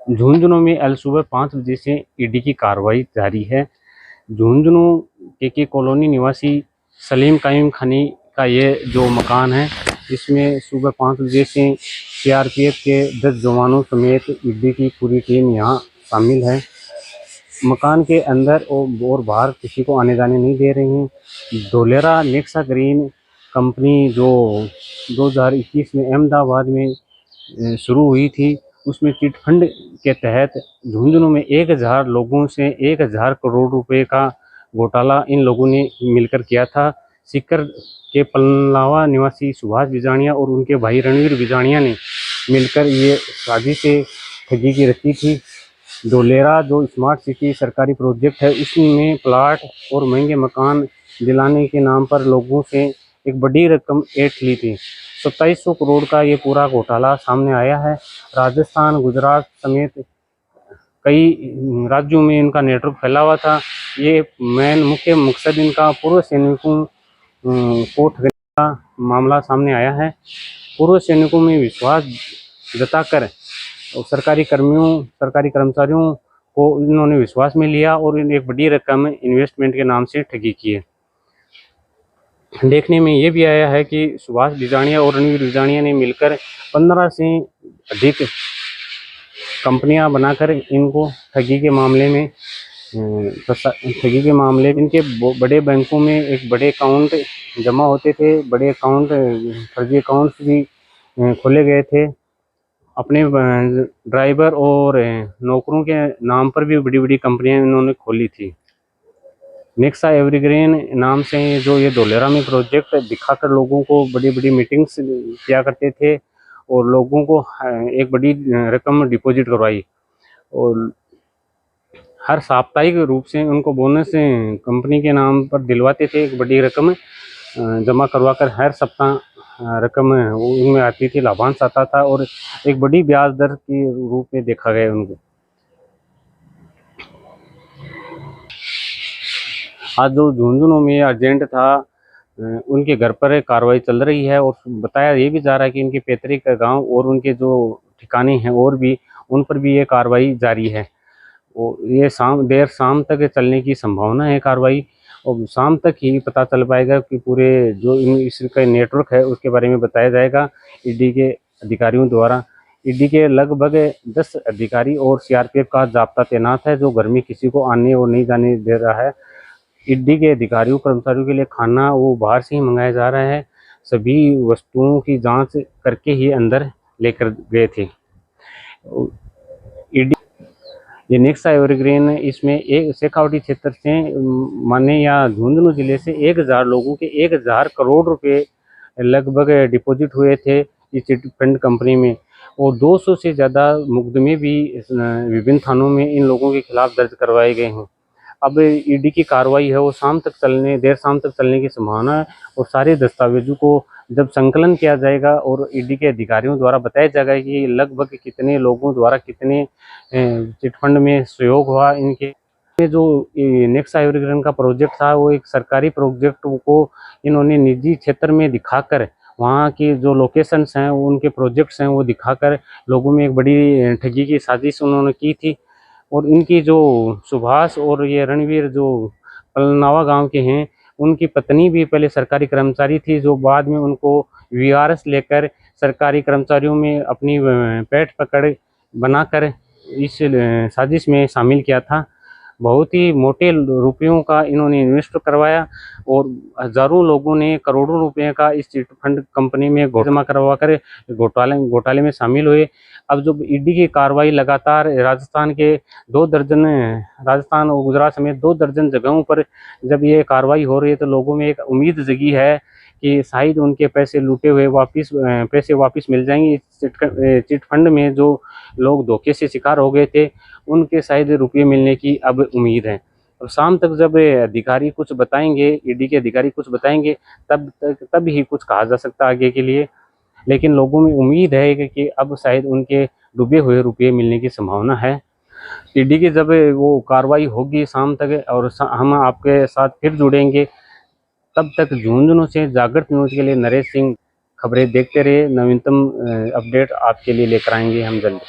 झुंझुनू में अल सुबह 5 बजे से ईडी की कार्रवाई जारी है। झुंझुनू के कॉलोनी निवासी सलीम कायम खानी का ये जो मकान है, इसमें सुबह 5 बजे से सीआरपीएफ के 10 जवानों समेत ईडी की पूरी टीम यहाँ शामिल है। मकान के अंदर और बाहर किसी को आने जाने नहीं दे रहे हैं। धोलेरा नेक्सा ग्रीन कंपनी जो 2021 में अहमदाबाद में शुरू हुई थी, उसमें चिट फंड के तहत झुंझुनू में 1000 लोगों से 1000 करोड़ रुपए का घोटाला इन लोगों ने मिलकर किया था। सीकर के पलनावा निवासी सुभाष बिजाणिया और उनके भाई रणवीर बिजाणिया ने मिलकर ये साजिश से ठगी की रची थी। धोलेरा जो स्मार्ट सिटी सरकारी प्रोजेक्ट है, इसमें प्लाट और महंगे मकान दिलाने के नाम पर लोगों से एक बड़ी रकम ऐंठ ली थी। 2700 करोड़ का ये पूरा घोटाला सामने आया है। राजस्थान, गुजरात समेत कई राज्यों में इनका नेटवर्क फैला हुआ था। ये मुख्य मकसद इनका पूर्व सैनिकों को ठगने का मामला सामने आया है। पूर्व सैनिकों में विश्वास जताकर और सरकारी कर्मचारियों को इन्होंने विश्वास में लिया और एक बड़ी रकम इन्वेस्टमेंट के नाम से ठगी की है। देखने में ये भी आया है कि सुभाष बिजाणिया और रणवीर बिजाणिया ने मिलकर 15 से अधिक कंपनियां बनाकर इनको ठगी के मामले में इनके बड़े बैंकों में एक बड़े अकाउंट जमा होते थे, बड़े अकाउंट फर्जी अकाउंट्स भी खोले गए थे। अपने ड्राइवर और नौकरों के नाम पर भी बड़ी बड़ी कंपनियां इन्होंने खोली थी। नेक्सा एवरग्रीन नाम से जो ये धोलेरा में प्रोजेक्ट दिखाकर लोगों को बड़ी बड़ी मीटिंग्स किया करते थे और लोगों को एक बड़ी रकम डिपॉजिट करवाई और हर साप्ताहिक रूप से उनको बोनस कंपनी के नाम पर दिलवाते थे। एक बड़ी रकम जमा करवाकर हर सप्ताह रकम उनमें आती थी, लाभांश आता था और एक बड़ी ब्याज दर के रूप में देखा गया उनको। आज जो झुंझुनू में एजेंट था, उनके घर पर कार्रवाई चल रही है और बताया ये भी जा रहा है कि इनके पैतृक गांव और उनके जो ठिकाने हैं और भी उन पर भी ये कार्रवाई जारी है। और ये देर शाम तक चलने की संभावना है कार्रवाई, और शाम तक ही पता चल पाएगा कि पूरे जो इसका नेटवर्क है उसके बारे में बताया जाएगा ईडी के अधिकारियों द्वारा। ईडी के लगभग 10 अधिकारी और सीआरपीएफ का जाब्ता तैनात है जो घर में किसी को आने और नहीं जाने दे रहा है। ईडी के अधिकारियों कर्मचारियों के लिए खाना वो बाहर से ही मंगाया जा रहा है। सभी वस्तुओं की जांच करके ही अंदर लेकर गए थे। ईडी ये नेक्सा एवरग्रीन इसमें एक शेखावटी क्षेत्र से माने या झुंझुनू जिले से 1000 लोगों के 1000 करोड़ रुपए लगभग डिपॉजिट हुए थे इस चिट फंड कंपनी में और 200 से ज़्यादा मुकदमे भी विभिन्न थानों में इन लोगों के खिलाफ दर्ज करवाए गए हैं। अब ईडी की कार्रवाई है वो देर शाम तक चलने की संभावना है और सारे दस्तावेजों को जब संकलन किया जाएगा और ईडी के अधिकारियों द्वारा बताया जाएगा कि लगभग कितने लोगों द्वारा कितने चिटफंड में सहयोग हुआ। इनके जो नेक्सा एवरग्रीन का प्रोजेक्ट था वो एक सरकारी प्रोजेक्ट को इन्होंने निजी क्षेत्र में दिखाकर वहाँ की जो लोकेशंस हैं उनके प्रोजेक्ट्स हैं वो दिखाकर लोगों में एक बड़ी ठगी की साजिश उन्होंने की थी। और इनकी जो सुभाष और ये रणवीर जो पलनावा गांव के हैं, उनकी पत्नी भी पहले सरकारी कर्मचारी थी जो बाद में उनको वीआरएस लेकर सरकारी कर्मचारियों में अपनी पैठ पकड़ बनाकर इस साजिश में शामिल किया था। बहुत ही मोटे रुपयों का इन्होंने इन्वेस्ट करवाया और हजारों लोगों ने करोड़ों रुपए का इस चिट फंड कंपनी में जमा करवा कर घोटाले में शामिल हुए। अब जो ईडी की कार्रवाई लगातार राजस्थान और गुजरात समेत 2 दर्जन जगहों पर जब ये कार्रवाई हो रही है तो लोगों में एक उम्मीद जगी है कि शायद उनके पैसे लूटे हुए पैसे वापस मिल जाएंगे। इस चिट फंड में जो लोग धोखे से शिकार हो गए थे उनके शायद रुपये मिलने की अब उम्मीद है। और शाम तक जब अधिकारी कुछ बताएंगे, ईडी के अधिकारी कुछ बताएंगे, तब ही कुछ कहा जा सकता है आगे के लिए। लेकिन लोगों में उम्मीद है कि अब शायद उनके डूबे हुए रुपये मिलने की संभावना है। ईडी की जब वो कार्रवाई होगी शाम तक और हम आपके साथ फिर जुड़ेंगे, तब तक झुंझुनू से जागृत न्यूज़ के लिए नरेश सिंह खबरें देखते रहिए। नवीनतम अपडेट आपके लिए लेकर आएंगे हम जल्द।